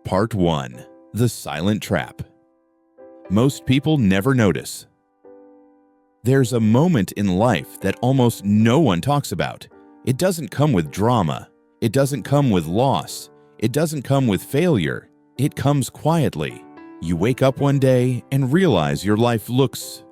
Part 1. The Silent Trap. Most people never notice. There's a moment in life that almost no one talks about. It doesn't come with drama. It doesn't come with loss. It doesn't come with failure. It comes quietly. You wake up one day and realize your life looks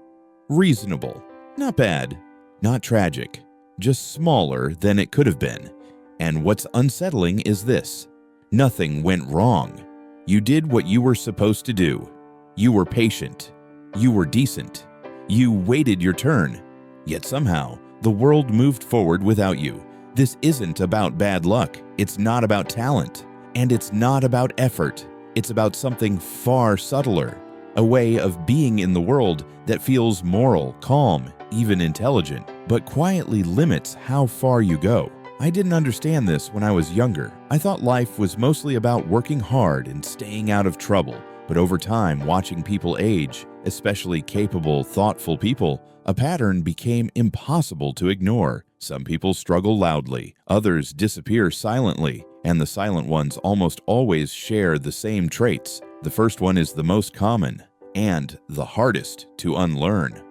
reasonable. Not bad, not tragic, just smaller than it could have been. And what's unsettling is this: nothing went wrong. You did what you were supposed to do. You were patient. You were decent. You waited your turn. Yet somehow, the world moved forward without you. This isn't about bad luck. It's not about talent. And it's not about effort. It's about something far subtler. A way of being in the world that feels moral, calm, even intelligent, but quietly limits how far you go. I didn't understand this when I was younger. I thought life was mostly about working hard and staying out of trouble. But over time, watching people age, especially capable, thoughtful people, a pattern became impossible to ignore. Some people struggle loudly, others disappear silently, and the silent ones almost always share the same traits. The first one is the most common and the hardest to unlearn.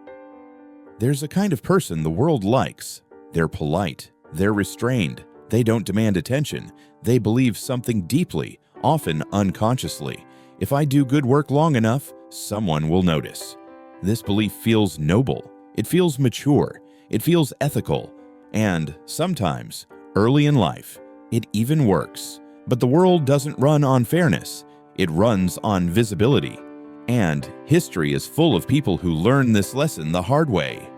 There's a kind of person the world likes. They're polite. They're restrained. They don't demand attention. They believe something deeply, often unconsciously. If I do good work long enough, someone will notice. This belief feels noble. It feels mature. It feels ethical. And sometimes, early in life, it even works. But the world doesn't run on fairness. It runs on visibility. And history is full of people who learn this lesson the hard way.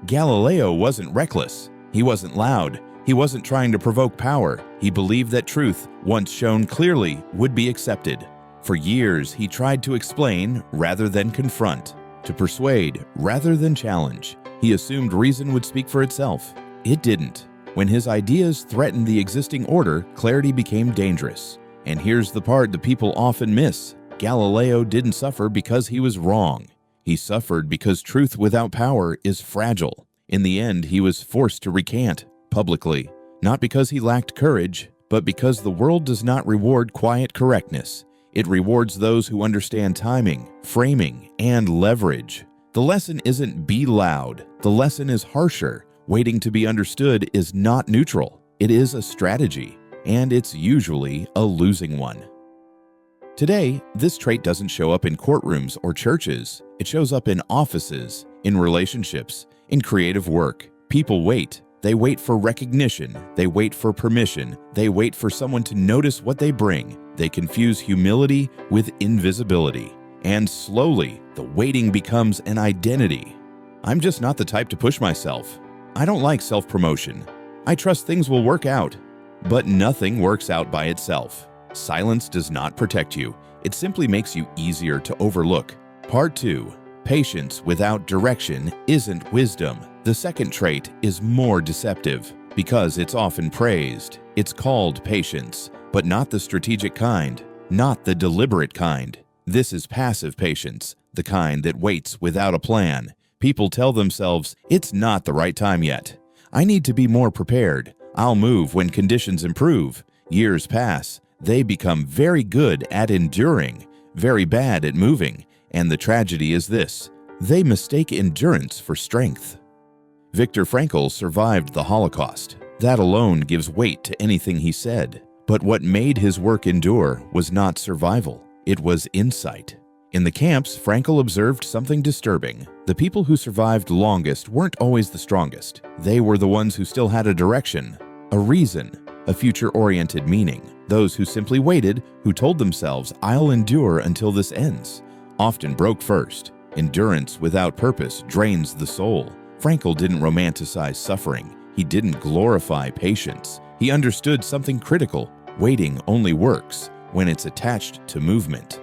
Galileo wasn't reckless. He wasn't loud. He wasn't trying to provoke power. He believed that truth, once shown clearly, would be accepted. For years, he tried to explain rather than confront, to persuade rather than challenge. He assumed reason would speak for itself. It didn't. When his ideas threatened the existing order, clarity became dangerous. And here's the part that people often miss. Galileo didn't suffer because he was wrong. He suffered because truth without power is fragile. In the end, he was forced to recant publicly, not because he lacked courage, but because the world does not reward quiet correctness. It rewards those who understand timing, framing, and leverage. The lesson isn't be loud. The lesson is harsher. Waiting to be understood is not neutral. It is a strategy, and it's usually a losing one. Today, this trait doesn't show up in courtrooms or churches. It shows up in offices, in relationships, in creative work. People wait. They wait for recognition. They wait for permission. They wait for someone to notice what they bring. They confuse humility with invisibility. And slowly, the waiting becomes an identity. I'm just not the type to push myself. I don't like self-promotion. I trust things will work out. But nothing works out by itself. Silence does not protect you. It simply makes you easier to overlook. Part 2. Patience without direction isn't wisdom. The second trait is more deceptive because it's often praised. It's called patience, but not the strategic kind, not the deliberate kind. This is passive patience, the kind that waits without a plan. People tell themselves, it's not the right time yet. I need to be more prepared. I'll move when conditions improve. Years pass. They become very good at enduring, very bad at moving. And the tragedy is this: they mistake endurance for strength. Viktor Frankl survived the Holocaust. That alone gives weight to anything he said. But what made his work endure was not survival. It was insight. In the camps, Frankl observed something disturbing. The people who survived longest weren't always the strongest. They were the ones who still had a direction, a reason, a future-oriented meaning. Those who simply waited, who told themselves, I'll endure until this ends, often broke first. Endurance without purpose drains the soul. Frankl didn't romanticize suffering. He didn't glorify patience. He understood something critical. Waiting only works when it's attached to movement.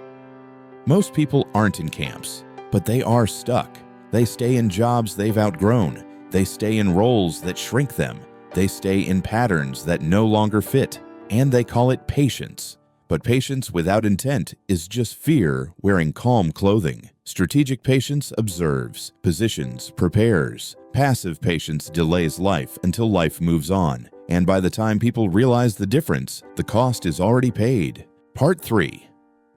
Most people aren't in camps, but they are stuck. They stay in jobs they've outgrown. They stay in roles that shrink them. They stay in patterns that no longer fit. And they call it patience. But patience without intent is just fear wearing calm clothing. Strategic patience observes, positions, prepares. Passive patience delays life until life moves on. And by the time people realize the difference, the cost is already paid. Part 3.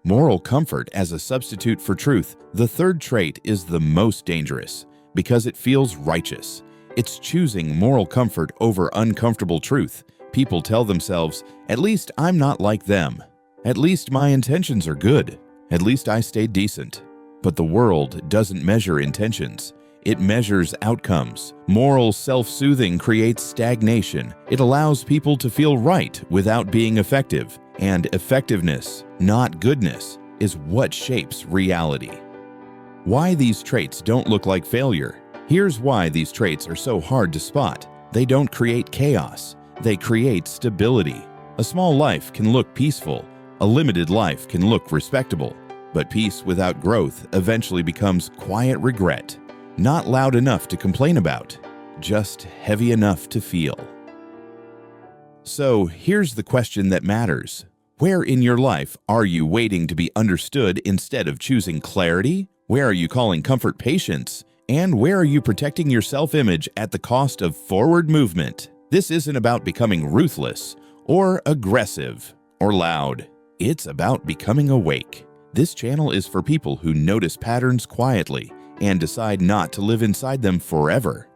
Moral comfort as a substitute for truth. The third trait is the most dangerous because it feels righteous. It's choosing moral comfort over uncomfortable truth. People tell themselves, "At least I'm not like them. At least my intentions are good. At least I stayed decent." But the world doesn't measure intentions. It measures outcomes. Moral self-soothing creates stagnation. It allows people to feel right without being effective. And effectiveness, not goodness, is what shapes reality. Why these traits don't look like failure. Here's why these traits are so hard to spot. They don't create chaos. They create stability. A small life can look peaceful. A limited life can look respectable. But peace without growth eventually becomes quiet regret. Not loud enough to complain about, just heavy enough to feel. So here's the question that matters. Where in your life are you waiting to be understood instead of choosing clarity? Where are you calling comfort patience? And where are you protecting your self-image at the cost of forward movement? This isn't about becoming ruthless, or aggressive, or loud. It's about becoming awake. This channel is for people who notice patterns quietly and decide not to live inside them forever.